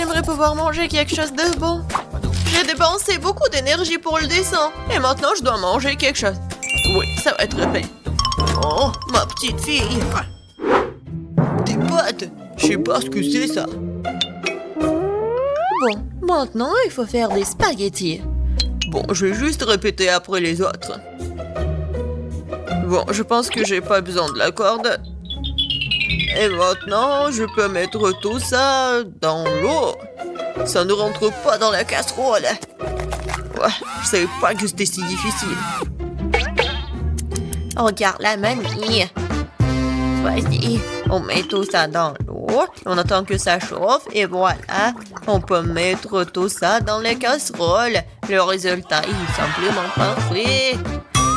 J'aimerais pouvoir manger quelque chose de bon. J'ai dépensé beaucoup d'énergie pour le dessin. Et maintenant, je dois manger quelque chose. Oui, ça va être fait. Oh, ma petite fille. Des pâtes. Je sais pas ce que c'est, ça. Bon, maintenant, il faut faire des spaghettis. Bon, je vais juste répéter après les autres. Bon, je pense que j'ai pas besoin de la corde. Et maintenant, je peux mettre tout ça dans l'eau. Ça ne rentre pas dans la casserole. Ouais, je savais pas que c'était si difficile. Regarde la mamie. Vas-y, on met tout ça dans l'eau. On attend que ça chauffe et voilà. On peut mettre tout ça dans les casseroles. Le résultat est simplement parfait.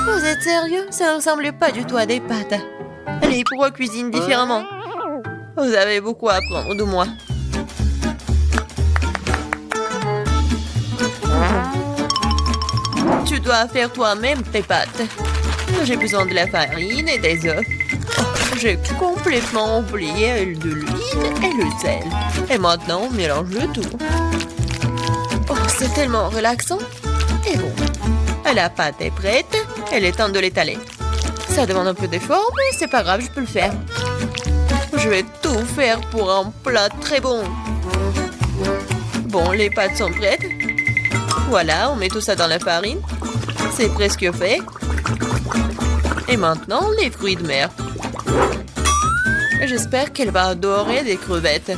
Vous êtes sérieux? Ça ne ressemblait pas du tout à des pâtes. Allez, pourquoi cuisine différemment? Vous avez beaucoup à apprendre de moi. Tu dois faire toi-même tes pâtes. J'ai besoin de la farine et des œufs. Oh, j'ai complètement oublié de l'huile et le sel. Et maintenant, on mélange le tout. Oh, c'est tellement relaxant. Et bon, la pâte est prête. Il est temps de l'étaler. Ça demande un peu d'effort, mais c'est pas grave, je peux le faire. Je vais tout faire pour un plat très bon. Bon, les pâtes sont prêtes. Voilà, on met tout ça dans la farine. C'est presque fait. Et maintenant, les fruits de mer. J'espère qu'elle va adorer des crevettes.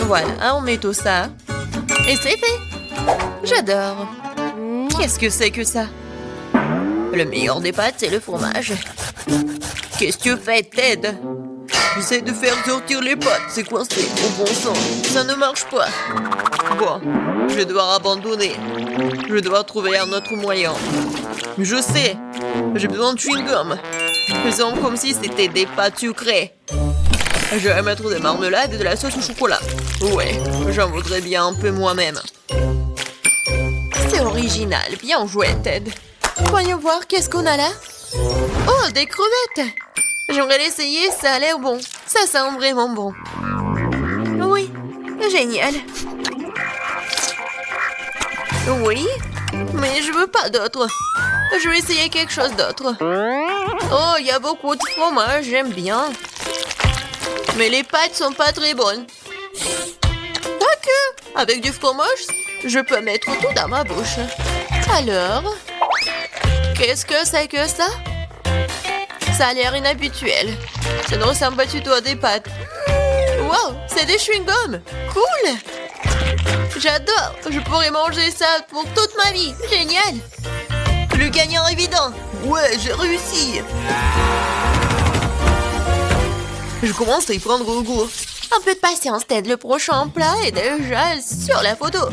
Voilà, on met tout ça. Et c'est fait. J'adore. Qu'est-ce que c'est que ça? Le meilleur des pâtes, c'est le fromage. Qu'est-ce que tu fais, Ted? J'essaie de faire sortir les pâtes, c'est coincé. Au bon sang, ça ne marche pas. Bon, je vais devoir abandonner. Je vais devoir trouver un autre moyen. Je sais, j'ai besoin de chewing-gum. Faisons comme si c'était des pâtes sucrées. Je vais mettre des marmelades et de la sauce au chocolat. Ouais, j'en voudrais bien un peu moi-même. C'est original, bien joué, Ted. Voyons voir, qu'est-ce qu'on a là? Oh, des crevettes! J'aimerais l'essayer, ça a l'air bon. Ça sent vraiment bon. Oui, génial. Oui, mais je veux pas d'autre. Je vais essayer quelque chose d'autre. Oh, il y a beaucoup de fromage, j'aime bien. Mais les pâtes sont pas très bonnes. Quoique, avec du fromage, je peux mettre tout dans ma bouche. Alors, qu'est-ce que c'est que ça? Ça a l'air inhabituel. Ça ne ressemble pas du tout à des pâtes. Wow, c'est des chewing-gums. Cool. J'adore. Je pourrais manger ça pour toute ma vie. Génial. Le gagnant évident. Ouais, j'ai réussi. Je commence à y prendre goût. Un peu de patience, Ted. Le prochain plat est déjà sur la photo.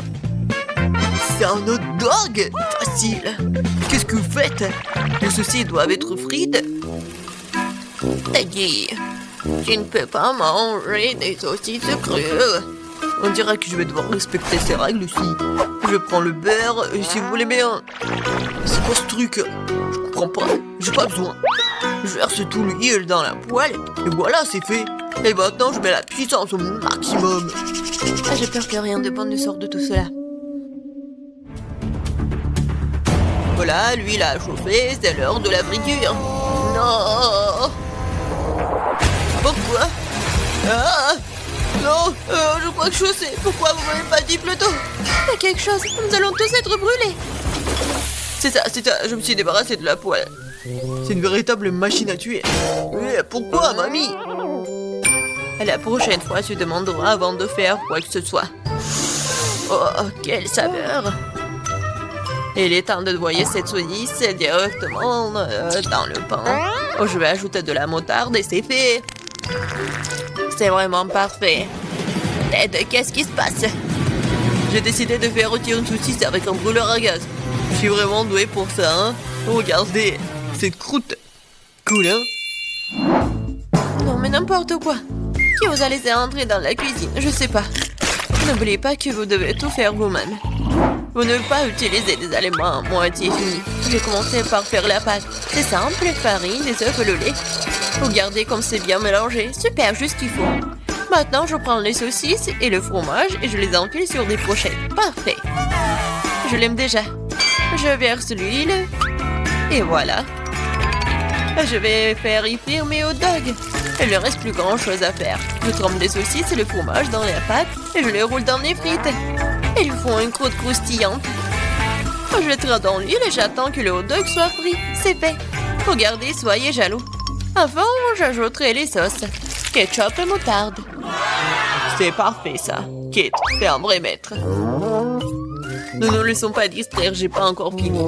C'est un hot dog. Facile. Qu'est-ce que vous faites? Les saucisses doivent être frites. Teddy, tu ne peux pas manger des saucisses crues. On dirait que je vais devoir respecter ces règles aussi. Je prends le beurre, si vous voulez bien. C'est quoi ce truc? Je comprends pas. J'ai pas besoin. Je verse tout l'huile dans la poêle. Et voilà, c'est fait. Et maintenant, je mets la puissance au maximum. Ah, j'ai peur que rien de bon ne sorte de tout cela. Voilà, l'huile a chauffé. C'est l'heure de la friture. Non! Pourquoi? Ah! Non, je crois que je sais. Pourquoi vous m'avez pas dit plus tôt? Il y a quelque chose. Nous allons tous être brûlés. C'est ça. Je me suis débarrassé de la poêle. C'est une véritable machine à tuer. Mais pourquoi, mamie? La prochaine fois, tu demanderas avant de faire quoi que ce soit. Oh, quelle saveur! Il est temps de noyer cette saucisse directement dans le pain. Oh, je vais ajouter de la moutarde et c'est fait. C'est vraiment parfait. Ted, qu'est-ce qui se passe? J'ai décidé de faire rôtir une saucisse avec un brûleur à gaz. Je suis vraiment doué pour ça, hein? Regardez, cette croûte. Cool, hein? Non, mais n'importe quoi. Qui vous a laissé entrer dans la cuisine? Je sais pas. N'oubliez pas que vous devez tout faire vous-même. Vous ne devez pas utiliser des aliments à moitié finis. J'ai commencé par faire la pâte. C'est simple, farine, des œufs et le lait. Regardez comme c'est bien mélangé. Super, juste ce qu'il faut. Maintenant, je prends les saucisses et le fromage et je les enfile sur des pochettes. Parfait. Je l'aime déjà. Je verse l'huile. Et voilà. Je vais faire y frire mes hot dogs. Il ne reste plus grand chose à faire. Je trempe les saucisses et le fromage dans la pâte et je les roule dans les frites. Ils font une croûte croustillante. Je les traite dans l'huile et j'attends que le hot dog soit frit. C'est fait. Regardez, soyez jaloux. Avant, j'ajouterai les sauces. Ketchup et moutarde. C'est parfait, ça. Kate, t'es un vrai maître. Ne nous laissons pas distraire, j'ai pas encore fini.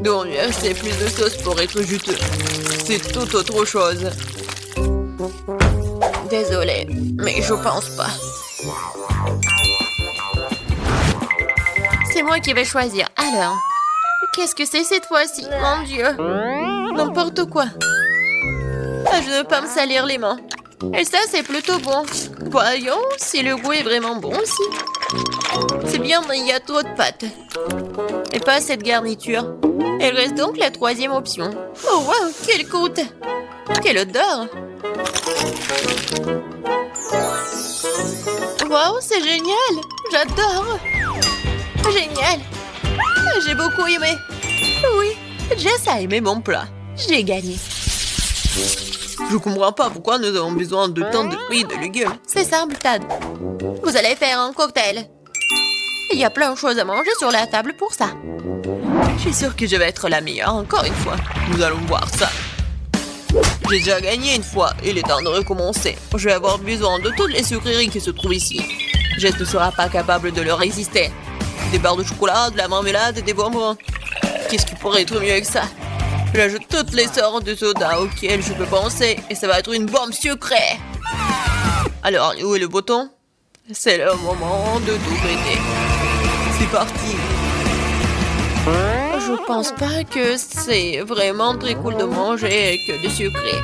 Donc, il reste plus de sauce pour être juteux. C'est tout autre chose. Désolée, mais je pense pas. C'est moi qui vais choisir. Alors, qu'est-ce que c'est cette fois-ci? Mon Dieu. N'importe quoi. Je ne veux pas me salir les mains. Et ça, c'est plutôt bon. Voyons si le goût est vraiment bon aussi. C'est bien, mais il y a trop de pâtes. Et pas cette garniture. Il reste donc la troisième option. Oh, wow, quelle croûte! Quelle odeur! Wow, c'est génial! J'adore! Génial! J'ai beaucoup aimé. Oui, Jess a aimé mon plat. J'ai gagné. Je comprends pas pourquoi nous avons besoin de tant de fruits et de légumes. C'est simple, Tad. Vous allez faire un cocktail. Il y a plein de choses à manger sur la table pour ça. Je suis sûre que je vais être la meilleure encore une fois. Nous allons voir ça. J'ai déjà gagné une fois. Il est temps de recommencer. Je vais avoir besoin de toutes les sucreries qui se trouvent ici. Jess ne sera pas capable de leur résister. Des barres de chocolat, de la marmelade et des bonbons. Qu'est-ce qui pourrait être mieux que ça? J'ajoute toutes les sortes de soda auxquelles je peux penser et ça va être une bombe sucrée. Alors, où est le bouton? C'est le moment de tout péter. C'est parti. Je pense pas que c'est vraiment très cool de manger que du sucré.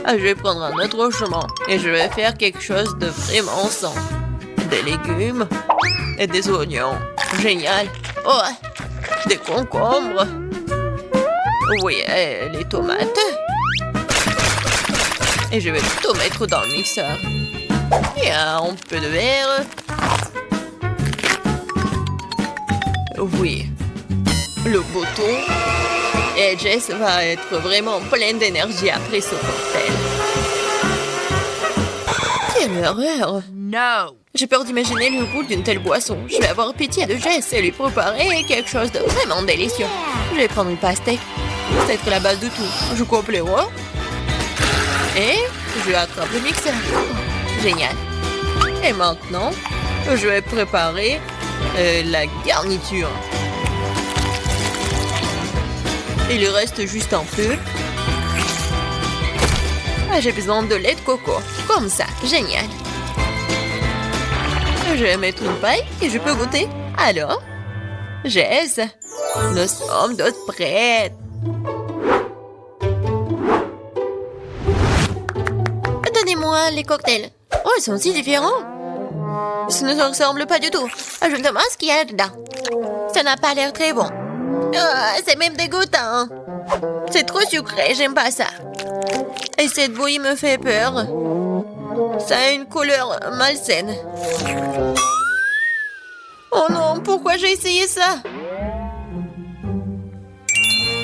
Je vais prendre un autre chemin et je vais faire quelque chose de vraiment sain. Des légumes et des oignons. Génial. Oh, des concombres. Oui, les tomates. Et je vais tout mettre dans le mixeur. Et un peu de verre. Oui. Le bouton. Et Jess va être vraiment pleine d'énergie après ce cocktail. Quelle horreur! No! J'ai peur d'imaginer le goût d'une telle boisson. Je vais avoir pitié de Jess et lui préparer quelque chose de vraiment délicieux. Je vais prendre une pastèque. C'est être la base de tout. Je coupe les rois. Et je attrape le mixeur. Génial. Et maintenant, je vais préparer la garniture. Il reste juste un peu. J'ai besoin de lait de coco. Comme ça. Génial. Je vais mettre une paille et je peux goûter. Alors, Jess, nous sommes toutes prêtes. Donnez-moi les cocktails. Oh, ils sont si différents. Ça ne se ressemble pas du tout. Ajoute-moi ce qu'il y a dedans. Ça n'a pas l'air très bon. C'est même dégoûtant. C'est trop sucré, j'aime pas ça. Et cette bouillie me fait peur. Ça a une couleur malsaine. Oh non, pourquoi j'ai essayé ça?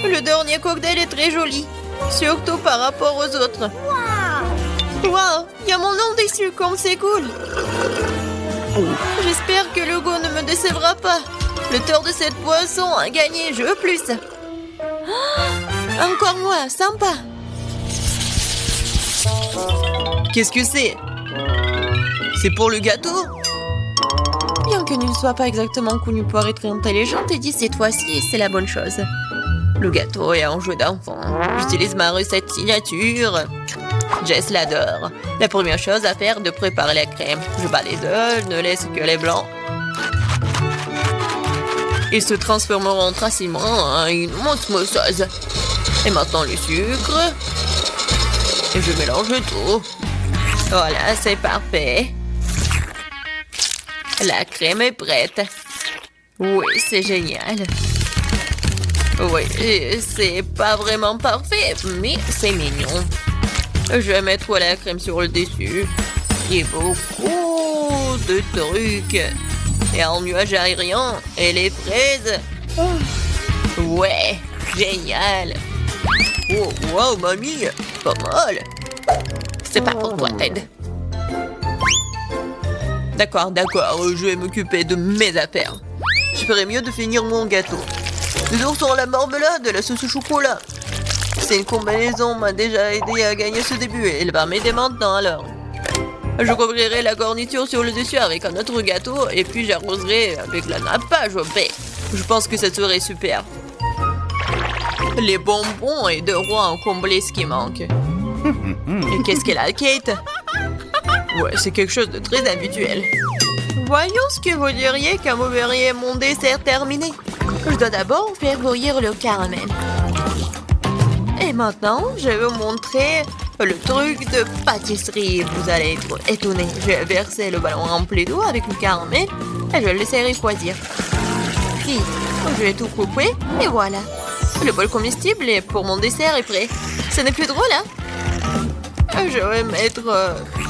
Le dernier cocktail est très joli. Surtout par rapport aux autres. Wow, il y a mon nom dessus, comme c'est cool. J'espère que le goût ne me décevra pas. Le tort de cette boisson a gagné, je veux plus. Encore moi, sympa. Qu'est-ce que c'est? C'est pour le gâteau? Bien que ne soit pas exactement connu pour être intelligente, et dit cette fois-ci, c'est la bonne chose. Le gâteau est un jeu d'enfant. J'utilise ma recette signature. Jess l'adore. La première chose à faire est de préparer la crème. Je bats les œufs, ne laisse que les blancs. Ils se transformeront facilement en une mousse mousseuse. Et maintenant le sucre. Et je mélange tout. Voilà, c'est parfait. La crème est prête. Oui, c'est génial. Oui, c'est pas vraiment parfait, mais c'est mignon. Je vais mettre la crème sur le dessus. Et beaucoup de trucs. Et un nuage aérien et les fraises. Ouais, génial. Oh, wow, mamie, pas mal. C'est pas pour toi, Ted. D'accord, je vais m'occuper de mes affaires. Je ferais mieux de finir mon gâteau. Des oursons à la marmelade et la sauce au chocolat. C'est une combinaison m'a déjà aidé à gagner ce début et elle va m'aider maintenant alors. Je couvrirai la garniture sur le dessus avec un autre gâteau et puis j'arroserai avec la nappage au baie. Je pense que ça serait super. Les bonbons et deux rois ont comblé ce qui manque. Et qu'est-ce qu'elle a, Kate? Ouais, c'est quelque chose de très habituel. Voyons ce que vous diriez quand vous verriez mon dessert terminé. Je dois d'abord faire bouillir le caramel. Et maintenant, je vais vous montrer le truc de pâtisserie. Vous allez être étonnés. Je vais verser le ballon rempli d'eau avec le caramel et je vais le laisser refroidir. Puis, je vais tout couper et voilà. Le bol comestible pour mon dessert est prêt. Ce n'est plus drôle, hein? Je vais mettre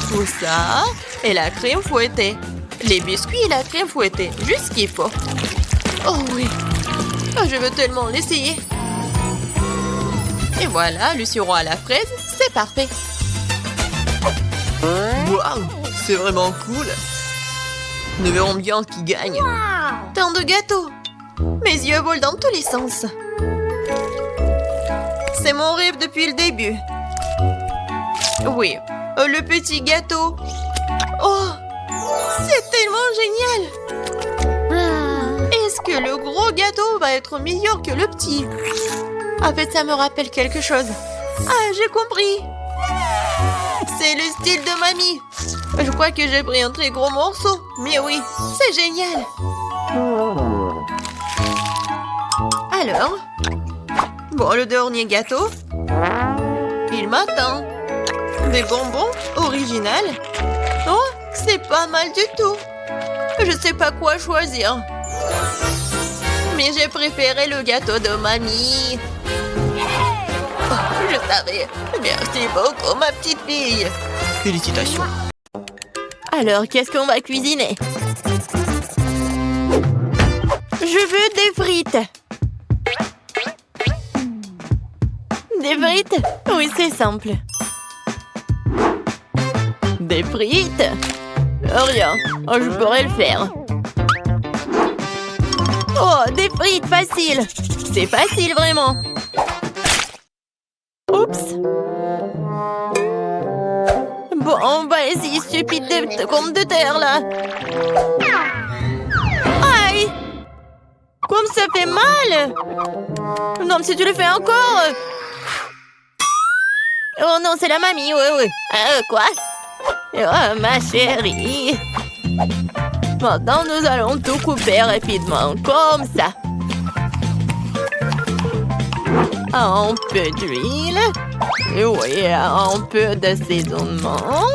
tout ça et la crème fouettée. Les biscuits et la crème fouettée. Juste ce qu'il faut. Oh oui. Je veux tellement l'essayer. Et voilà, le sirop à la fraise, c'est parfait. Waouh, c'est vraiment cool. Nous verrons bien qui gagne. Tant de gâteaux. Mes yeux volent dans tous les sens. C'est mon rêve depuis le début. Oui, le petit gâteau. Oh, c'est tellement génial. Est-ce que le gros gâteau va être meilleur que le petit? En fait, ça me rappelle quelque chose. Ah, j'ai compris. C'est le style de mamie. Je crois que j'ai pris un très gros morceau. Mais oui, c'est génial. Alors, bon, le dernier gâteau. Il m'attend. Des bonbons originales. Oh, c'est pas mal du tout. Je sais pas quoi choisir. Mais j'ai préféré le gâteau de mamie. Oh, je savais. Merci beaucoup, ma petite fille. Félicitations. Alors, qu'est-ce qu'on va cuisiner? Je veux des frites. Des frites? Oui, c'est simple. Des frites? Rien. Je pourrais le faire. Oh, des frites, facile. C'est facile, vraiment. Oups. Bon, on va essayer stupide de pommes de terre, là. Aïe! Comme ça fait mal! Non, mais si tu le fais encore... Oh non, c'est la mamie, oui. Quoi? Oh, ma chérie. Maintenant, nous allons tout couper rapidement, comme ça. Un peu d'huile. Oui, un peu d'assaisonnement.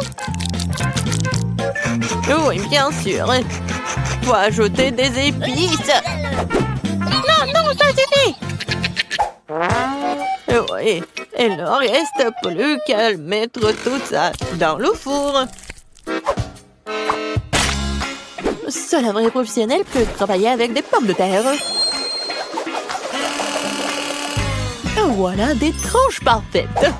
Oui, bien sûr. Faut ajouter des épices. Non, ça suffit. Oui, il ne reste plus qu'à mettre tout ça dans le four. Seul un vrai professionnel peut travailler avec des pommes de terre. Voilà des tranches parfaites.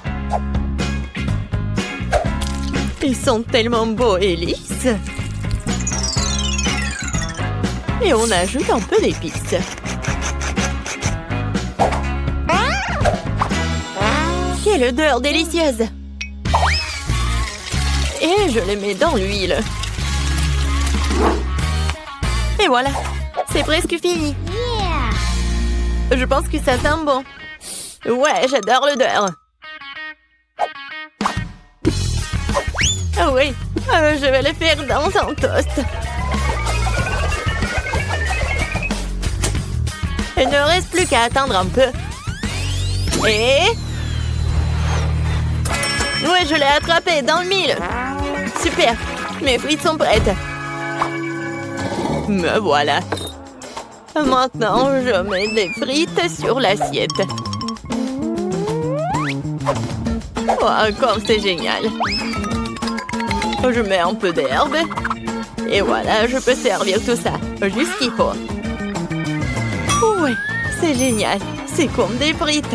Ils sont tellement beaux et lisses. Et on ajoute un peu d'épices. Quelle odeur délicieuse! Et je les mets dans l'huile. Et voilà, c'est presque fini. Je pense que ça sent bon. Ouais, j'adore l'odeur. Ah oui, je vais le faire dans un toast. Il ne reste plus qu'à attendre un peu. Et... ouais, je l'ai attrapé dans le mille. Super, mes frites sont prêtes. Me voilà. Maintenant, je mets des frites sur l'assiette. Oh, comme c'est génial. Je mets un peu d'herbe. Et voilà, je peux servir tout ça. Juste ce qu'il faut. Oui, c'est génial. C'est comme des frites.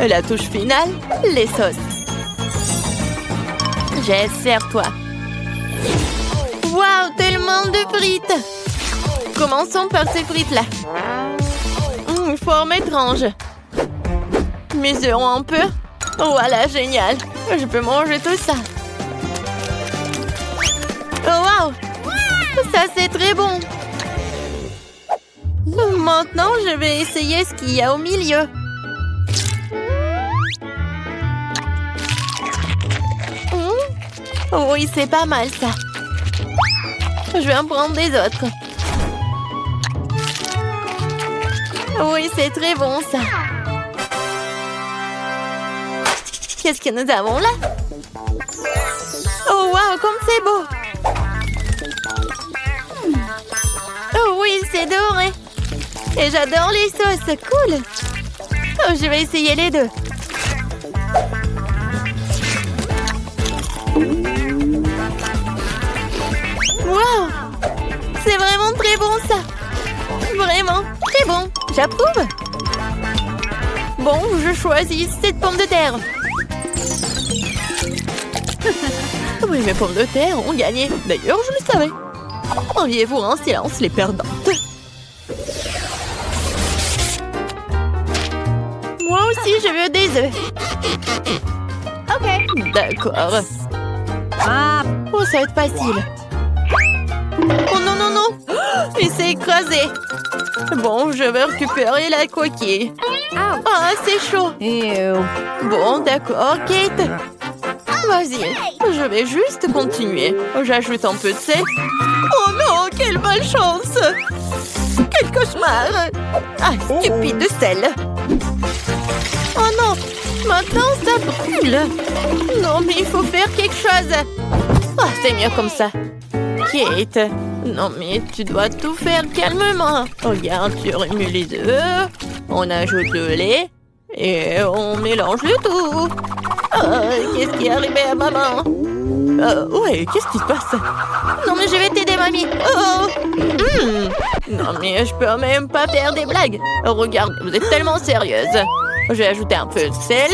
La touche finale, les sauces. Jess, serre-toi. Waouh, tellement de frites. Commençons par ces frites-là. Forme étrange. Mesurons un peu. Voilà, génial. Je peux manger tout ça. Oh, waouh! Ça, c'est très bon. Maintenant, je vais essayer ce qu'il y a au milieu. Oui, c'est pas mal, ça. Je vais en prendre des autres. Oui, c'est très bon, ça. Qu'est-ce que nous avons là? Oh, waouh, comme c'est beau! Oh oui, c'est doré. Et j'adore les sauces, cool. Oh, je vais essayer les deux. Waouh! C'est vraiment très bon, ça. Vraiment, très bon. J'approuve. Bon, je choisis cette pomme de terre. Oui, mes pommes de terre ont gagné. D'ailleurs, je le savais. Enviez-vous en silence les perdantes. Moi aussi, je veux des œufs. Ok. D'accord. Oh, ça va être facile. Oh non, non, non. Il s'est écrasé. Bon, je vais récupérer la coquille. Ah, c'est chaud. Bon, d'accord, Kate. Vas-y, je vais juste continuer. J'ajoute un peu de sel. Oh non, quelle malchance! Quel cauchemar! Ah, stupide de sel! Oh non, maintenant ça brûle! Non, mais il faut faire quelque chose! Ah, c'est mieux comme ça. Kate, non mais tu dois tout faire calmement. Regarde, tu remues les œufs, on ajoute le lait et on mélange le tout. Qu'est-ce qui est arrivé à maman? Ouais, qu'est-ce qui se passe? Non, mais je vais t'aider, mamie. Oh. Non, mais je peux même pas faire des blagues. Regarde, vous êtes tellement sérieuse. Je vais ajouter un peu de sel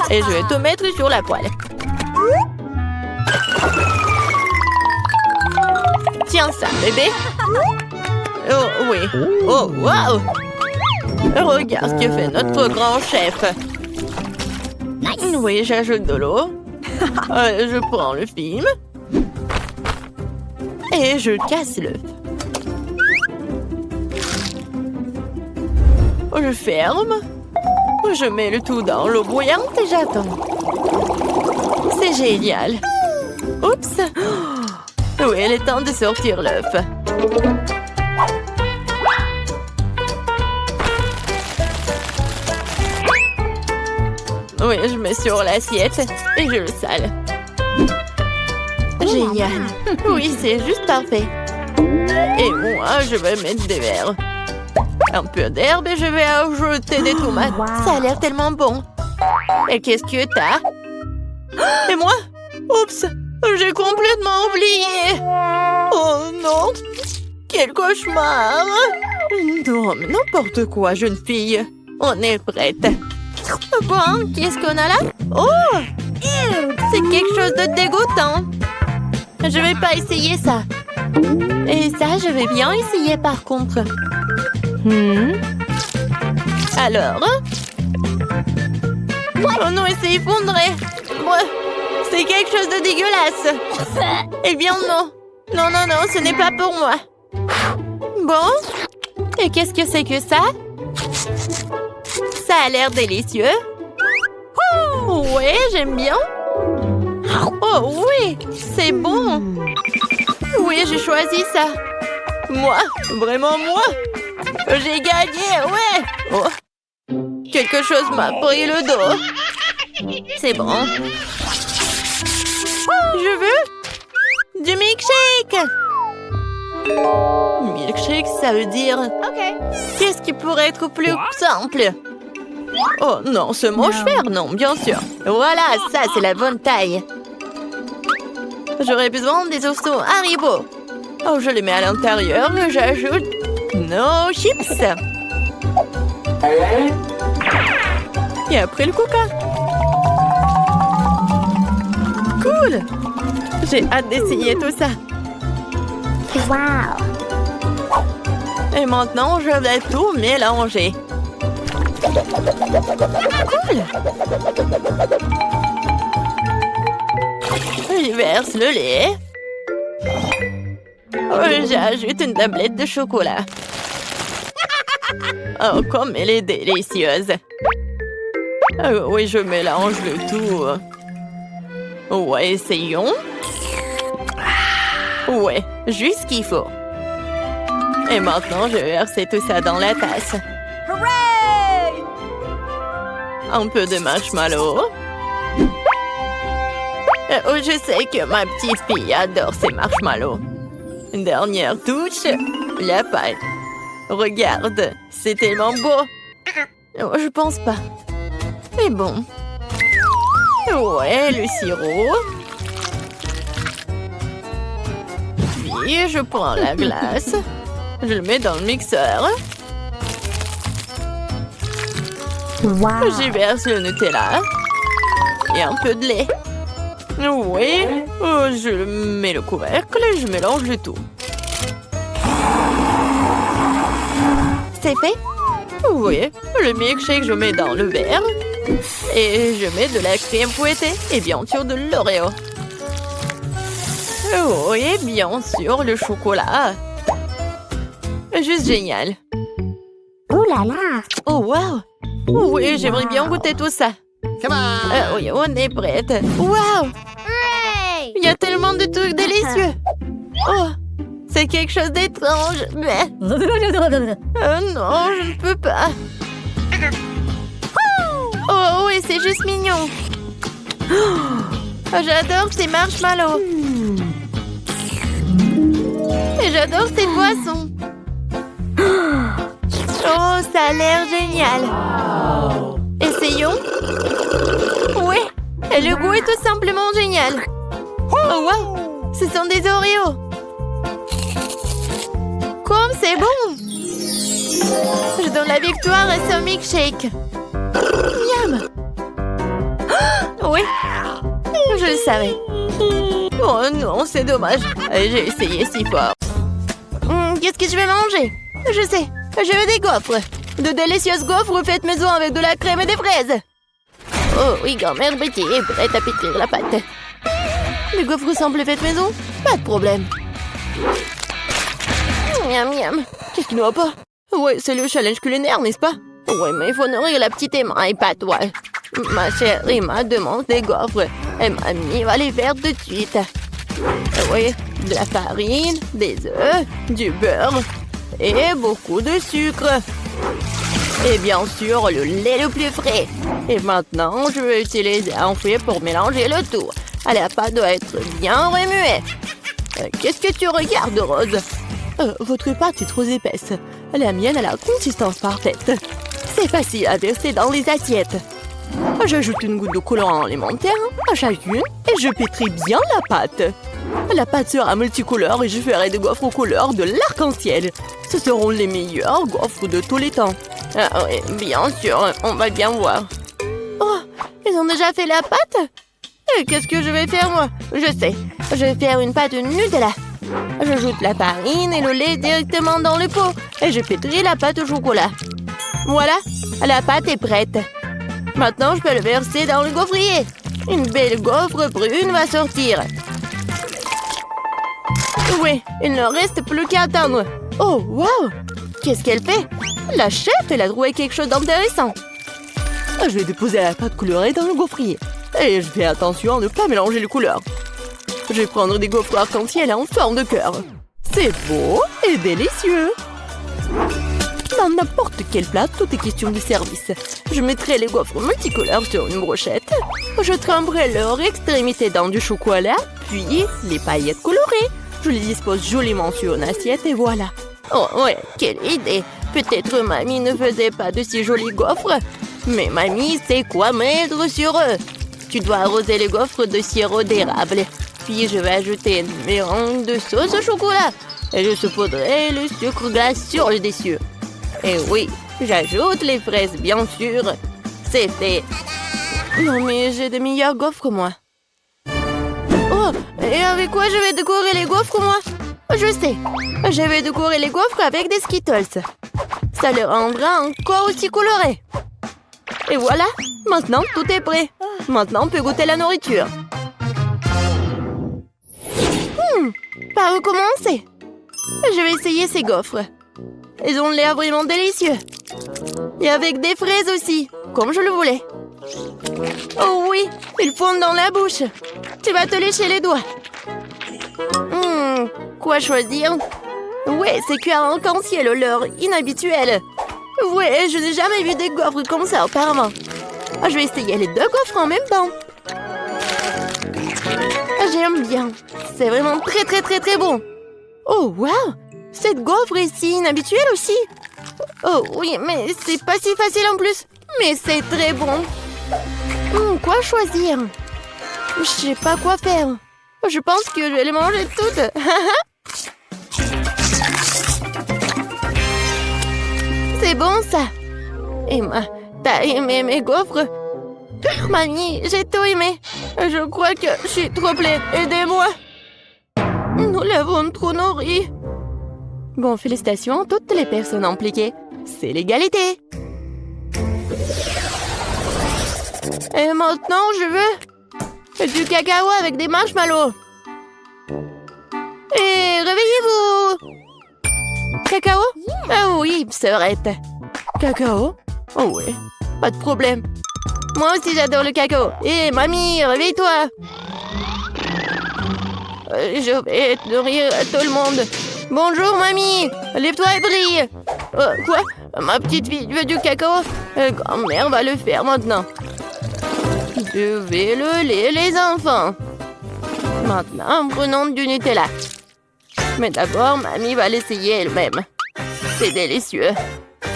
et je vais tout mettre sur la poêle. Tiens ça, bébé. Oh, oui. Oh, waouh. Regarde ce que fait notre grand chef. Oui, j'ajoute de l'eau. Je prends le film. Et je casse l'œuf. Je ferme. Je mets le tout dans l'eau bouillante et j'attends. C'est génial. Oups. Oui, il est temps de sortir l'œuf. Oui, je mets sur l'assiette et je le sale. Génial. Oui, c'est juste parfait. Et moi, je vais mettre des verres. Un peu d'herbe et je vais ajouter des tomates. Ça a l'air tellement bon. Et qu'est-ce que t'as? Et moi? Oups, j'ai complètement oublié. Oh non, quel cauchemar. Non, mais n'importe quoi, jeune fille. On est prête. Bon, qu'est-ce qu'on a là? Oh! C'est quelque chose de dégoûtant. Je vais pas essayer ça. Et ça, je vais bien essayer par contre. Alors? Oh non, il s'est effondré. C'est quelque chose de dégueulasse. Eh bien non. Non, non, non, ce n'est pas pour moi. Bon. Et qu'est-ce que c'est que ça? Ça a l'air délicieux. Ouais, j'aime bien. Oh oui, c'est bon. Oui, j'ai choisi ça. Moi, vraiment moi. J'ai gagné, ouais. Oh. Quelque chose m'a pris le dos. C'est bon. Je veux du milkshake. Milkshake, ça veut dire... Qu'est-ce qui pourrait être plus simple? Oh non, ce mâche-fer, non, bien sûr. Voilà, ça, c'est la bonne taille. J'aurais besoin des ossements Haribo. Oh, je les mets à l'intérieur et j'ajoute nos chips. Et après le coca. Cool! J'ai hâte d'essayer tout ça. Wow. Et maintenant, je vais tout mélanger. Cool! Je verse le lait. J'ajoute une tablette de chocolat. Oh, comme elle est délicieuse. Oui, je mélange le tout. Ouais, essayons. Ouais, juste ce qu'il faut. Et maintenant, je vais verser tout ça dans la tasse. Hooray! Un peu de marshmallow. Oh, je sais que ma petite fille adore ces marshmallows. Une dernière touche, la pâte. Regarde, c'est tellement beau. Oh, je pense pas. Mais bon. Ouais, le sirop. Puis, je prends la glace. Je le mets dans le mixeur. Wow. J'y verse le Nutella. Et un peu de lait. Oui. Oh, je mets le couvercle et je mélange le tout. C'est fait? Oui. Le milkshake, je mets dans le verre. Et je mets de la crème fouettée et bien sûr de l'Oreo. Oh, et bien sûr le chocolat. Juste génial. Ouh là là. Oh, wow. Oui, j'aimerais bien goûter tout ça. Oui, on est prête. Wow. Hooray! Il y a tellement de trucs délicieux. Oh, c'est quelque chose d'étrange. Mais... non, je ne peux pas. Oh, oui, c'est juste mignon. Oh, j'adore ces marshmallows. Et j'adore ces boissons. Oh, ça a l'air génial. Essayons. Oui, et le goût est tout simplement génial. Oh, wow, ce sont des Oreos. Comme c'est bon. Je donne la victoire à ce milkshake. Miam. Oui, je le savais. Oh non, c'est dommage. J'ai essayé si fort. Qu'est-ce que je vais manger? Je sais, je veux des gaufres. De délicieuses gaufres faites maison avec de la crème et des fraises. Oh oui, grand-mère Betty est prête à pétrir la pâte. Les gaufres simples faites maison? Pas de problème. Miam, miam. Qu'est-ce qui ne va pas? Ouais, c'est le challenge culinaire, n'est-ce pas? Ouais, mais il faut nourrir la petite Emma et pas toi. Ma chère Emma demande des gaufres. Et mamie va les faire tout de suite. Oui, de la farine, des œufs, du beurre et beaucoup de sucre. Et bien sûr, le lait le plus frais. Et maintenant, je vais utiliser un fouet pour mélanger le tout. La pâte doit être bien remuée. Qu'est-ce que tu regardes, Rose? Votre pâte est trop épaisse. La mienne a la consistance parfaite. C'est facile à verser dans les assiettes. J'ajoute une goutte de colorant alimentaire à chacune et je pétris bien la pâte. La pâte sera multicolore et je ferai des gaufres aux couleurs de l'arc-en-ciel. Ce seront les meilleurs gaufres de tous les temps. Ah oui, bien sûr, on va bien voir. Oh, ils ont déjà fait la pâte? Qu'est-ce que je vais faire, moi? Je sais, je vais faire une pâte Nutella. J'ajoute la farine et le lait directement dans le pot et je pétris la pâte au chocolat. Voilà, la pâte est prête. Maintenant, je peux le verser dans le gaufrier. Une belle gaufre brune va sortir. Oui, il ne reste plus qu'à attendre. Oh, wow! Qu'est-ce qu'elle fait? La chef, elle a trouvé quelque chose d'intéressant. Je vais déposer la pâte colorée dans le gaufrier. Et je fais attention à ne pas mélanger les couleurs. Je vais prendre des gaufres arc-en-ciel en forme de cœur. C'est beau et délicieux. Dans n'importe quel plat, tout est question de service. Je mettrai les gaufres multicolores sur une brochette. Je tremperai leur extrémité dans du chocolat, puis les paillettes colorées. Je les dispose joliment sur une assiette et voilà. Oh ouais, quelle idée! Peut-être mamie ne faisait pas de si jolies gaufres. Mais mamie, c'est quoi mettre sur eux? Tu dois arroser les gaufres de sirop d'érable. Puis je vais ajouter une mélange de sauce au chocolat. Et je saupoudrerai le sucre glace sur le dessus. Et oui, j'ajoute les fraises, bien sûr. C'est fait. Non, mais j'ai de meilleures gaufres, moi. Oh, et avec quoi je vais décorer les gaufres, moi? Je sais. Je vais décorer les gaufres avec des Skittles. Ça les rendra encore aussi colorés. Et voilà, maintenant tout est prêt. Maintenant on peut goûter la nourriture. Par où commencer? Je vais essayer ces gaufres. Ils ont l'air vraiment délicieux. Et avec des fraises aussi, comme je le voulais. Oh oui, ils fondent dans la bouche. Tu vas te lécher les doigts. Quoi choisir? Ouais, c'est cuir en arc-en-ciel, l'heure inhabituelle. Ouais, je n'ai jamais vu des gaufres comme ça auparavant. Je vais essayer les deux gaufres en même temps. J'aime bien. C'est vraiment très très très très bon. Oh, wow! Cette gaufre est si inhabituelle aussi. Oh oui, mais c'est pas si facile en plus. Mais c'est très bon. Quoi choisir? Je sais pas quoi faire. Je pense que je vais les manger toutes. C'est bon ça. Emma, t'as aimé mes gaufres? Mamie, j'ai tout aimé. Je crois que je suis trop pleine. Aidez-moi. Nous l'avons trop nourri. Bon, félicitations à toutes les personnes impliquées. C'est l'égalité. Et maintenant, je veux du cacao avec des marshmallows. Et réveillez-vous. Cacao? Ah oui, sœurette. Cacao? Oh oui, pas de problème. Moi aussi, j'adore le cacao. Et mamie, réveille-toi. Je vais nourrir tout le monde. Bonjour, mamie. Lève-toi et brille. Quoi? Ma petite fille veut du cacao? Grand-mère va le faire maintenant. Je vais le lait, les enfants. Maintenant, prenons du Nutella. Mais d'abord, mamie va l'essayer elle-même. C'est délicieux.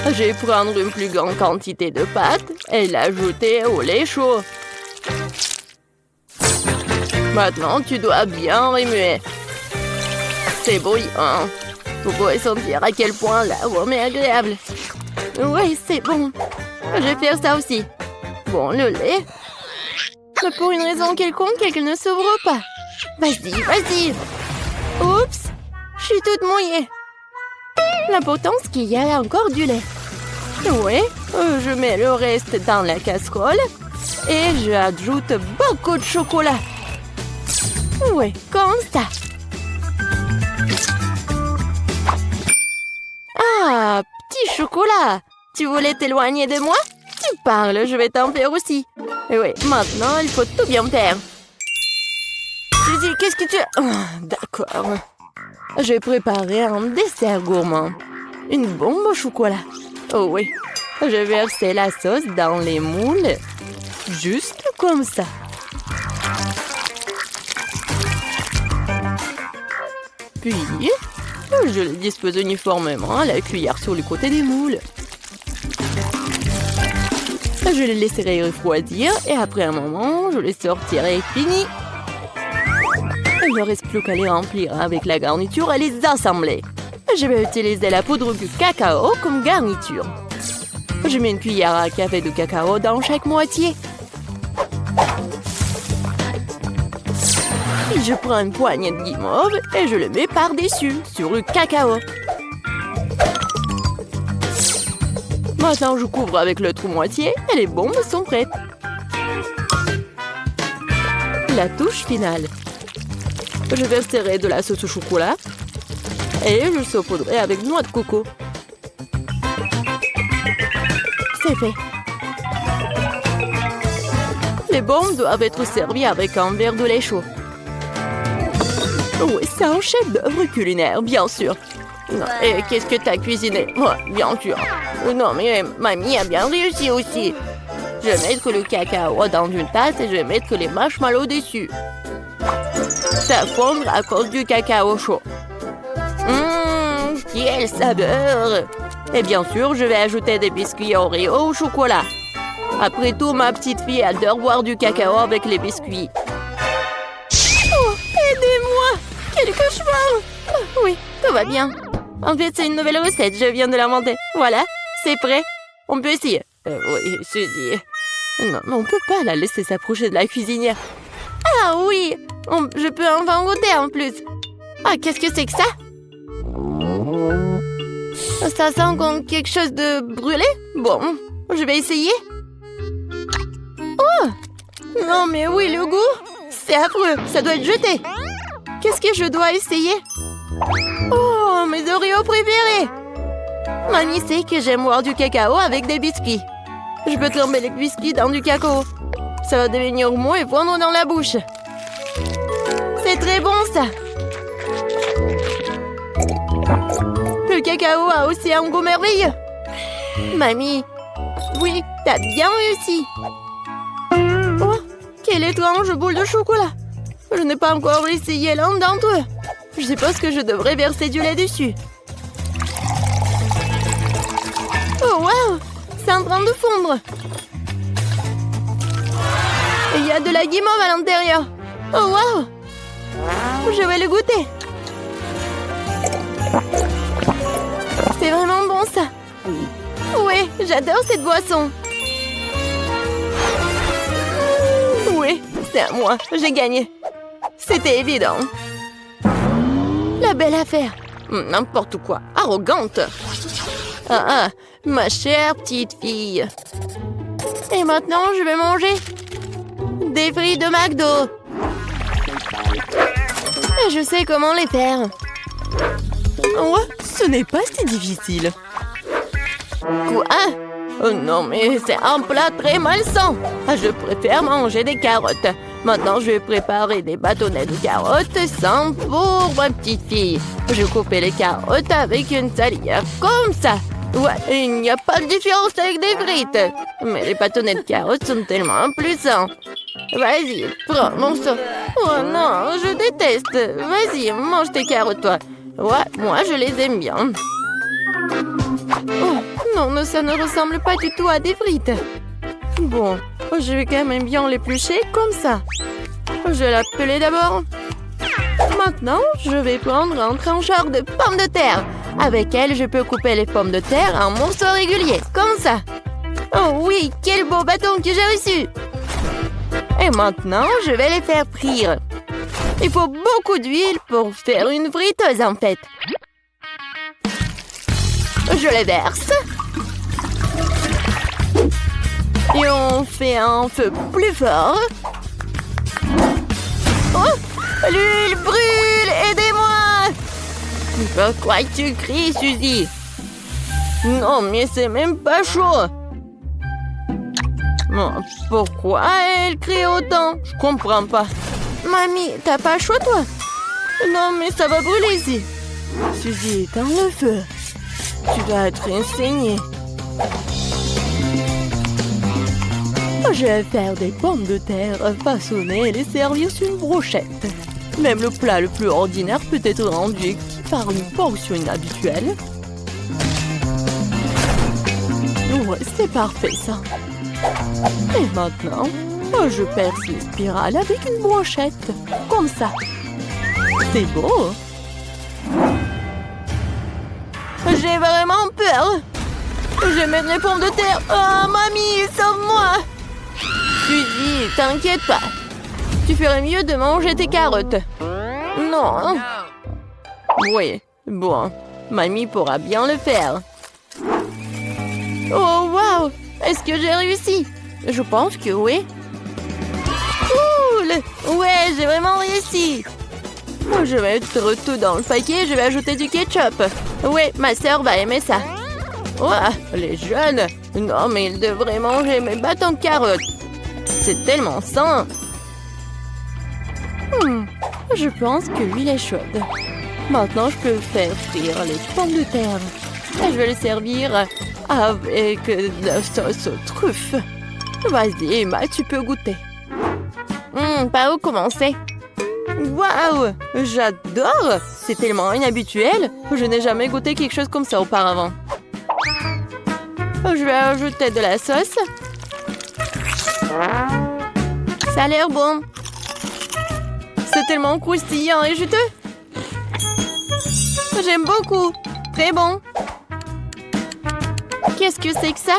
Je vais prendre une plus grande quantité de pâte et l'ajouter au lait chaud. Maintenant, tu dois bien remuer. C'est bouillant. Vous pouvez sentir à quel point l'arôme est agréable. Oui, c'est bon. Je vais faire ça aussi. Bon, le lait. Mais pour une raison quelconque, elle ne s'ouvre pas. Vas-y, vas-y. Oups, je suis toute mouillée. L'important, c'est qu'il y a encore du lait. Oui, je mets le reste dans la casserole et j'ajoute beaucoup de chocolat. Oui, comme ça. Ah, petit chocolat. Tu voulais t'éloigner de moi? Tu parles, je vais t'en faire aussi. Et oui, maintenant, il faut tout bien faire. Suzy, qu'est-ce que tu... Oh, d'accord. J'ai préparé un dessert gourmand. Une bombe au chocolat. Oh oui, je versais la sauce dans les moules. Juste comme ça. Puis, je les dispose uniformément à la cuillère sur le côté des moules. Je les laisserai refroidir et après un moment, je les sortirai fini. Il ne reste plus qu'à les remplir avec la garniture et les assembler. Je vais utiliser la poudre de cacao comme garniture. Je mets une cuillère à café de cacao dans chaque moitié. Puis je prends une poignée de guimauve et je le mets par-dessus, sur le cacao. Maintenant, je couvre avec l'autre moitié et les bombes sont prêtes. La touche finale. Je verserai de la sauce au chocolat et je saupoudrerai avec noix de coco. C'est fait. Les bombes doivent être servies avec un verre de lait chaud. Oui, c'est un chef-d'œuvre culinaire, bien sûr. Non, et qu'est-ce que t'as cuisiné? Oh, bien sûr. Non, mais mamie a bien réussi aussi. Je vais mettre le cacao dans une tasse et je vais mettre les marshmallows dessus. Ça fondre à cause du cacao chaud. Quel saveur! Et bien sûr, je vais ajouter des biscuits Oreo au chocolat. Après tout, ma petite fille adore boire du cacao avec les biscuits. Oh, aidez-moi! Quel cauchemar! Oh, oui, tout va bien. En fait, c'est une nouvelle recette, je viens de l'inventer. Voilà, c'est prêt. On peut essayer. Oui, Suzy. Non, mais on peut pas la laisser s'approcher de la cuisinière. Ah oui, je peux enfin goûter en plus. Ah, qu'est-ce que c'est que ça? Ça sent comme quelque chose de brûlé? Bon, je vais essayer. Oh! Non, mais oui, le goût! C'est affreux, ça doit être jeté. Qu'est-ce que je dois essayer? Oh, mes Oreos préférés! Mamie sait que j'aime boire du cacao avec des biscuits. Je peux tremper les biscuits dans du cacao. Ça va devenir mou et fondre dans la bouche. C'est très bon, ça! Le cacao a aussi un goût merveilleux. Mamie, oui, t'as bien réussi. Oh, quelle étrange boule de chocolat. Je n'ai pas encore essayé l'un d'entre eux. Je suppose que je devrais verser du lait dessus. Oh, wow! C'est en train de fondre. Il y a de la guimauve à l'intérieur. Oh, wow! Je vais le goûter. C'est vraiment bon, ça. Oui, j'adore cette boisson. Oui, c'est à moi. J'ai gagné. C'était évident. La belle affaire. N'importe quoi. Arrogante. Ah, ma chère petite fille. Et maintenant, je vais manger des frites de McDo. Et je sais comment les faire. Oh, ce n'est pas si difficile. Quoi? Oh non, mais c'est un plat très malsain. Je préfère manger des carottes. Maintenant, je vais préparer des bâtonnets de carottes sans pour ma petite fille. Je coupe les carottes avec une salière comme ça. Ouais, il n'y a pas de différence avec des frites. Mais les bâtonnets de carottes sont tellement plus sains. Vas-y, prends mon sang. Oh non, je déteste. Vas-y, mange tes carottes, toi. Ouais, moi, je les aime bien. Oh, non, ça ne ressemble pas du tout à des frites. Bon, je vais quand même bien l'éplucher comme ça. Je vais l'appeler d'abord. Maintenant, je vais prendre un trancheur de pommes de terre. Avec elle, je peux couper les pommes de terre en morceaux réguliers, comme ça. Oh oui, quel beau bâton que j'ai reçu! Et maintenant, je vais les faire frire. Il faut beaucoup d'huile pour faire une friteuse, en fait. Je les verse. Et on fait un feu plus fort. Oh! L'huile brûle! Aidez-moi! Pourquoi tu cries, Suzy? Non, mais c'est même pas chaud. Pourquoi elle crie autant? Je comprends pas. Mamie, t'as pas chaud, toi? Non, mais ça va brûler ici. Suzy, éteins le feu. Tu vas être enseignée. Je vais faire des pommes de terre façonnées et les servir sur une brochette. Même le plat le plus ordinaire peut être rendu par une portion inhabituelle. Ouais, c'est parfait, ça. Et maintenant, je perce les spirales avec une brochette. Comme ça. C'est beau. J'ai vraiment peur. Je vais mettre les pommes de terre. Oh, mamie, sauve-moi. Suzy, t'inquiète pas. Tu ferais mieux de manger tes carottes. Non. Oui, bon. Mamie pourra bien le faire. Oh, wow. Est-ce que j'ai réussi? Je pense que oui. Cool. Ouais, j'ai vraiment réussi. Je vais mettre tout dans le paquet et je vais ajouter du ketchup. Oui, ma sœur va aimer ça. Ouah, les jeunes. Non, mais ils devraient manger mes bâtons de carottes. C'est tellement sain. Je pense que l'huile est chaude. Maintenant, je peux faire frire les pommes de terre. Et je vais les servir avec de la sauce aux truffes. Vas-y, Emma, tu peux goûter. Par où commencer? Waouh! J'adore! C'est tellement inhabituel. Je n'ai jamais goûté quelque chose comme ça auparavant. Je vais ajouter de la sauce. Ça a l'air bon. C'est tellement croustillant et juteux. J'aime beaucoup. Très bon. Qu'est-ce que c'est que ça?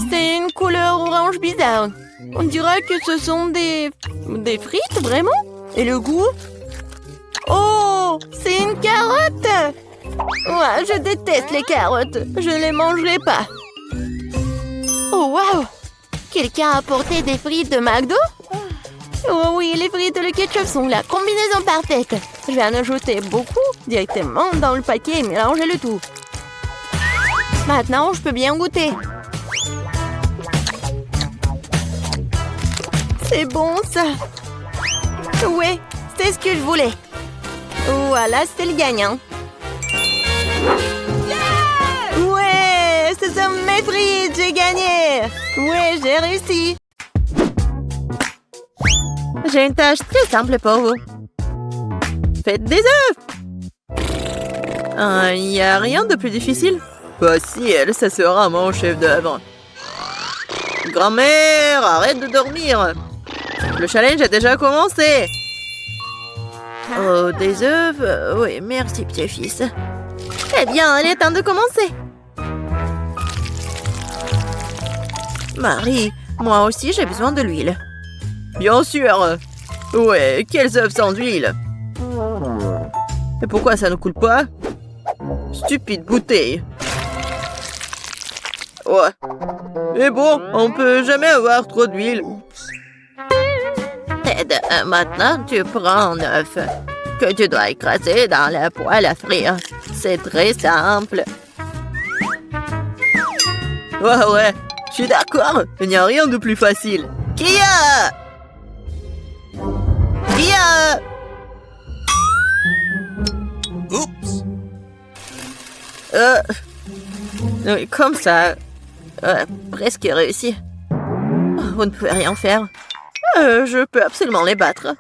C'est une couleur orange bizarre. On dirait que ce sont des frites, vraiment? Et le goût? Oh, c'est une carotte! Ouais, je déteste les carottes. Je ne les mangerai pas. Oh, waouh! Quelqu'un a apporté des frites de McDo? Oh oui, les frites et le ketchup sont la combinaison parfaite. Je vais en ajouter beaucoup directement dans le paquet et mélanger le tout. Maintenant, je peux bien goûter. C'est bon, ça. Ouais, c'est ce que je voulais. Voilà, c'est le gagnant. Ouais, ce sont mes frites, j'ai gagné. Ouais, j'ai réussi. J'ai une tâche très simple pour vous. Faites des œufs. Il n'y a rien de plus difficile. Facile, ça sera mon chef-d'œuvre. Grand-mère, arrête de dormir. Le challenge a déjà commencé. Oh, des œufs? Oui, merci, petit-fils. Eh bien, il est temps de commencer. Marie, moi aussi, j'ai besoin de l'huile. Bien sûr. Ouais, quels œufs sans huile? Et pourquoi ça ne coule pas? Stupide bouteille. Ouais. Mais bon, on peut jamais avoir trop d'huile. Ted, maintenant tu prends un œuf que tu dois écraser dans la poêle à frire. C'est très simple. Ouais, je suis d'accord. Il n'y a rien de plus facile. Kia! Oups! Comme ça. Presque réussi. Vous ne pouvez rien faire. Je peux absolument les battre.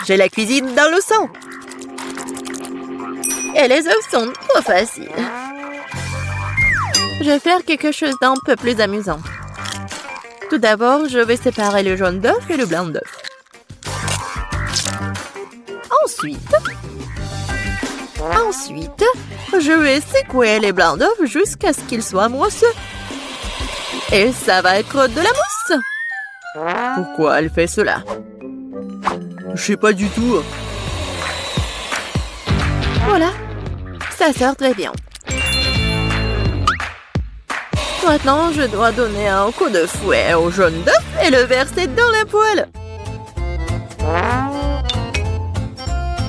J'ai la cuisine dans le sang. Et les œufs sont trop faciles. Je vais faire quelque chose d'un peu plus amusant. Tout d'abord, je vais séparer le jaune d'œuf et le blanc d'œuf. Ensuite, je vais secouer les blancs d'œuf jusqu'à ce qu'ils soient mousseux. Et ça va être de la mousse. Pourquoi elle fait cela? Je sais pas du tout. Voilà, ça sert très bien. Maintenant, je dois donner un coup de fouet au jaune d'œuf et le verser dans la poêle.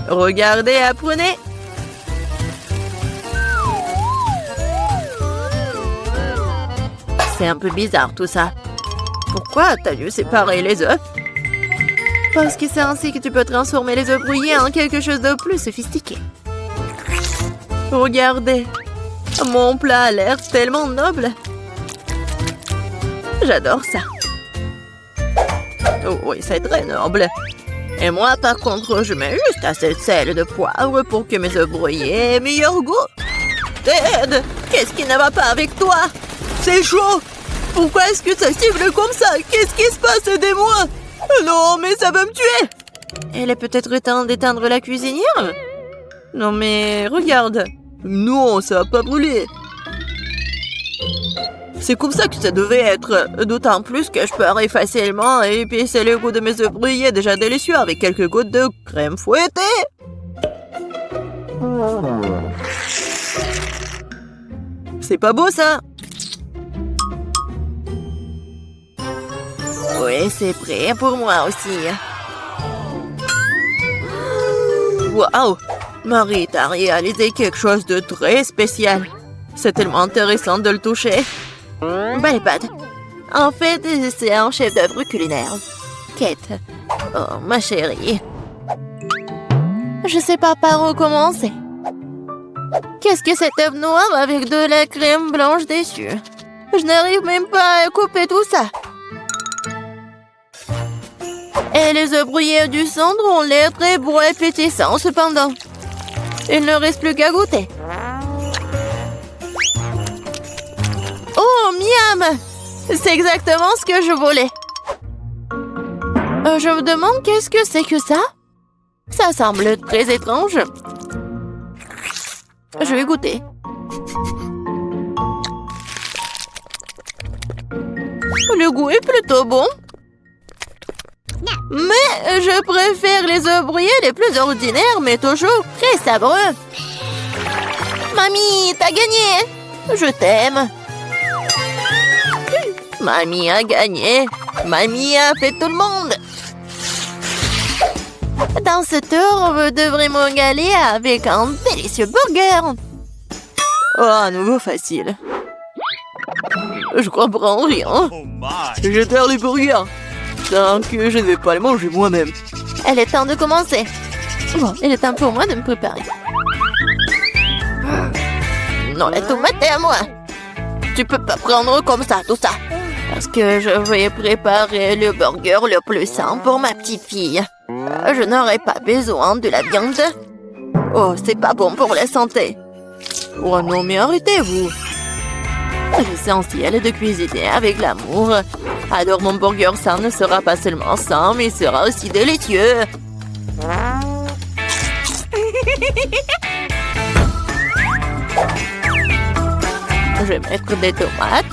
Regardez, apprenez. C'est un peu bizarre tout ça. Pourquoi t'as dû séparer les œufs? Parce que c'est ainsi que tu peux transformer les œufs brouillés en quelque chose de plus sophistiqué. Regardez. Mon plat a l'air tellement noble. J'adore ça. Oh oui, c'est très noble. Et moi, par contre, je mets juste assez de sel et de poivre pour que mes œufs brouillés aient meilleur goût. Ted, qu'est-ce qui ne va pas avec toi? C'est chaud. Pourquoi est-ce que ça siffle comme ça? Qu'est-ce qui se passe? Aidez-moi. Non, mais ça va me tuer. Il est peut-être temps d'éteindre la cuisinière? Non, mais regarde. Non, ça va pas brûler. C'est comme ça que ça devait être. D'autant plus que je peux arrêter facilement et épicer le goût de mes œufs brouillés déjà délicieux avec quelques gouttes de crème fouettée. C'est pas beau, ça? Oui, c'est prêt pour moi aussi. Waouh! Marie, t'as réalisé quelque chose de très spécial. C'est tellement intéressant de le toucher. Belle pâte. En fait, c'est un chef-d'œuvre culinaire. Kate. Oh, ma chérie. Je sais pas par où commencer. Qu'est-ce que cet œuf noir avec de la crème blanche dessus? Je n'arrive même pas à couper tout ça. Et les œufs brouillés du centre ont l'air très beaux et pétissants cependant. Il ne reste plus qu'à goûter. Oh, miam! C'est exactement ce que je voulais. Je me demande qu'est-ce que c'est que ça? Ça semble très étrange. Je vais goûter. Le goût est plutôt bon. Mais je préfère les œufs brouillés les plus ordinaires, mais toujours très sabreux. Mamie, t'as gagné. Je t'aime. Mamie a gagné. Mamie a fait tout le monde. Dans ce tour, vous devrez me régaler avec un délicieux burger. Oh, à nouveau facile. Je comprends rien. Je perds les burgers. Tant que je ne vais pas les manger moi-même. Elle est temps de commencer. Bon, il est temps pour moi de me préparer. Non, la tomate est à moi. Tu peux pas prendre comme ça tout ça. Parce que je vais préparer le burger le plus sain pour ma petite fille. Je n'aurai pas besoin de la viande. Oh, c'est pas bon pour la santé. Oh non, mais arrêtez-vous. L'essentiel de cuisiner avec l'amour. Alors mon burger sain ne sera pas seulement sain, mais sera aussi délicieux. Je vais mettre des tomates,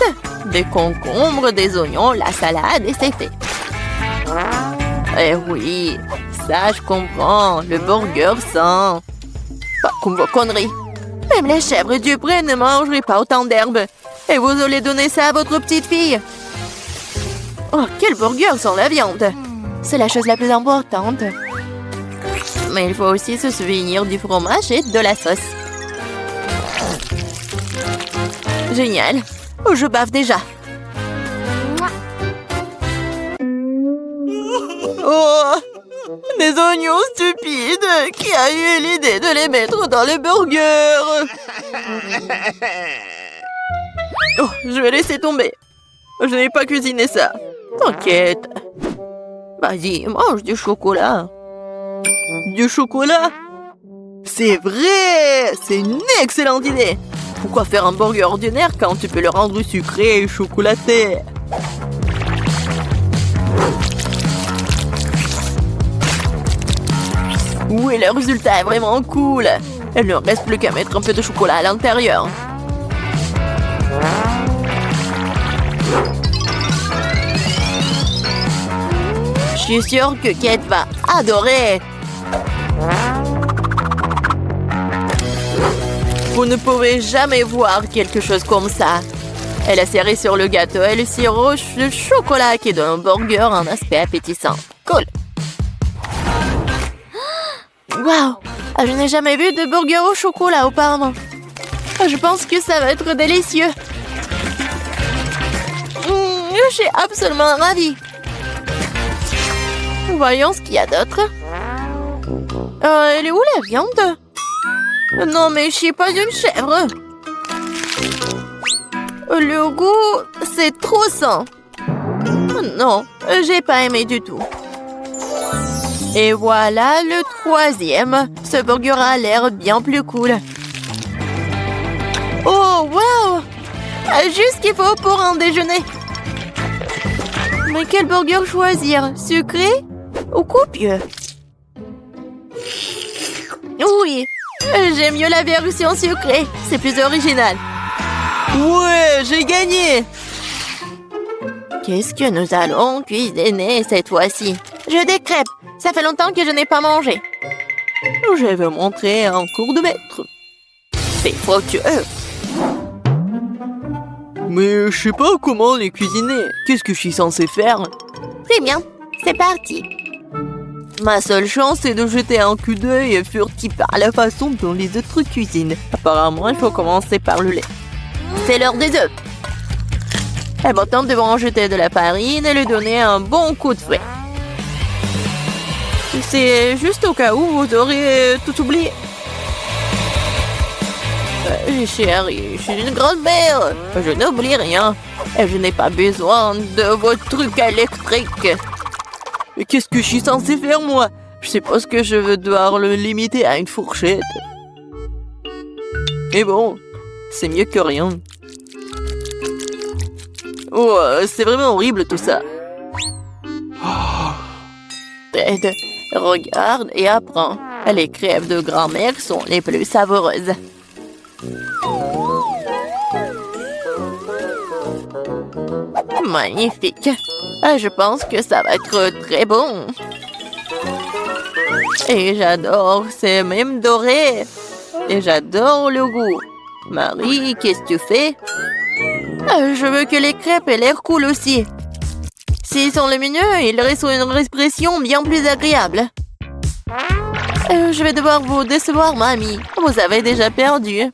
des concombres, des oignons, la salade et c'est fait. Eh oui, ça je comprends, le burger sain. Pas comme vos conneries. Même les chèvres du pré ne mangeraient pas autant d'herbes. Et vous allez donner ça à votre petite fille. Oh, quel burger sans la viande. C'est la chose la plus importante. Mais il faut aussi se souvenir du fromage et de la sauce. Génial. Oh, je bave déjà. Oh, des oignons stupides. Qui a eu l'idée de les mettre dans le burger? Oh, je vais laisser tomber. Je n'ai pas cuisiné ça. T'inquiète. Vas-y, mange du chocolat. Du chocolat? C'est vrai! C'est une excellente idée! Pourquoi faire un burger ordinaire quand tu peux le rendre sucré et chocolaté? Oui, le résultat est vraiment cool. Il ne reste plus qu'à mettre un peu de chocolat à l'intérieur. Je suis sûre que Kate va adorer. Vous ne pouvez jamais voir quelque chose comme ça. Elle a serré sur le gâteau et le sirop de chocolat qui donne au burger un aspect appétissant. Cool. Waouh! Je n'ai jamais vu de burger au chocolat auparavant. Je pense que ça va être délicieux. Je suis absolument ravie. Voyons ce qu'il y a d'autre. Elle est où la viande? Non, mais je suis pas une chèvre. Le goût, c'est trop sain. Non, j'ai pas aimé du tout. Et voilà le troisième. Ce burger a l'air bien plus cool. Oh, wow! Juste ce qu'il faut pour un déjeuner. Mais quel burger choisir? Sucré ou copieux? Oui, j'aime mieux la version sucrée. C'est plus original. Ouais, j'ai gagné! Qu'est-ce que nous allons cuisiner cette fois-ci? Je des crêpes. Ça fait longtemps que je n'ai pas mangé. Je vais vous montrer un cours de maître. C'est fructueux. Mais je sais pas comment les cuisiner. Qu'est-ce que je suis censée faire? Très bien, c'est parti. Ma seule chance est de jeter un coup d'œil furtif à la façon dont les autres cuisinent. Apparemment, il faut commencer par le lait. C'est l'heure des œufs. Et maintenant, nous devons en jeter de la farine et lui donner un bon coup de fouet. C'est juste au cas où vous aurez tout oublié. Chérie, je suis une grand-mère. Je n'oublie rien. Et je n'ai pas besoin de vos trucs électriques. Mais qu'est-ce que je suis censée faire, moi? Je suppose que je vais devoir le limiter à une fourchette. Mais bon, c'est mieux que rien. Oh, c'est vraiment horrible tout ça. Ted, regarde et apprends. Les crêpes de grand-mère sont les plus savoureuses. Magnifique. Je pense que ça va être très bon. Et j'adore, c'est même doré. Et j'adore le goût. Marie, qu'est-ce que tu fais? Je veux que les crêpes aient l'air cool aussi. S'ils sont lumineux, ils restent une expression bien plus agréable. Je vais devoir vous décevoir, mamie. Vous avez déjà perdu.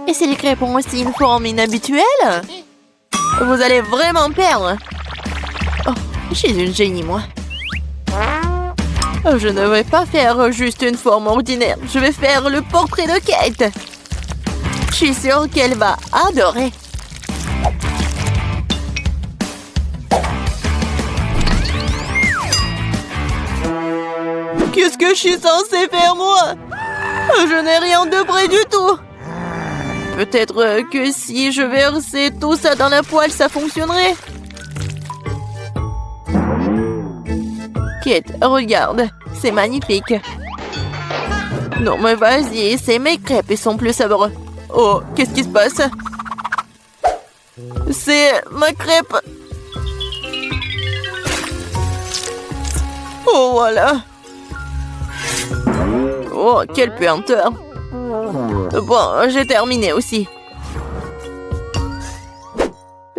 Et si les crêpes ont aussi une forme inhabituelle? Vous allez vraiment perdre. Oh, je suis une génie, moi. Je ne vais pas faire juste une forme ordinaire. Je vais faire le portrait de Kate. Je suis sûre qu'elle va adorer. Qu'est-ce que je suis censée faire, moi? Je n'ai rien de près du tout. Peut-être que si je versais tout ça dans la poêle, ça fonctionnerait. Kate, regarde. C'est magnifique. Non, mais vas-y, c'est mes crêpes, ils sont plus savoureux. Oh, qu'est-ce qui se passe? C'est ma crêpe. Oh, voilà. Oh, quelle puanteur. Bon, j'ai terminé aussi.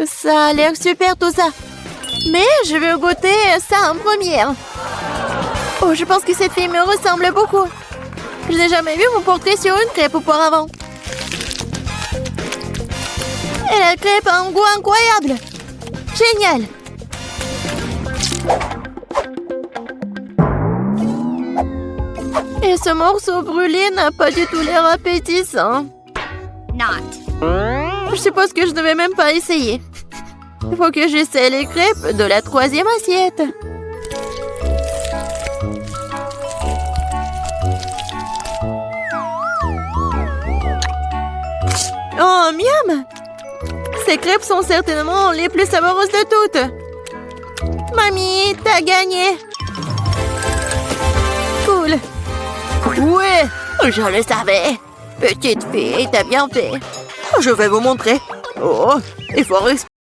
Ça a l'air super tout ça. Mais je vais goûter ça en première. Oh, je pense que cette fille me ressemble beaucoup. Je n'ai jamais vu mon portrait sur une crêpe auparavant. Et la crêpe a un goût incroyable. Génial. Et ce morceau brûlé n'a pas du tout l'air appétissant. Je suppose que je ne vais même pas essayer. Il faut que j'essaie les crêpes de la 3e assiette. Oh, miam! Ces crêpes sont certainement les plus savoureuses de toutes. Mamie, t'as gagné! Cool! Ouais, je le savais. Petite fille, t'as bien fait. Je vais vous montrer. Oh, il faut respirer.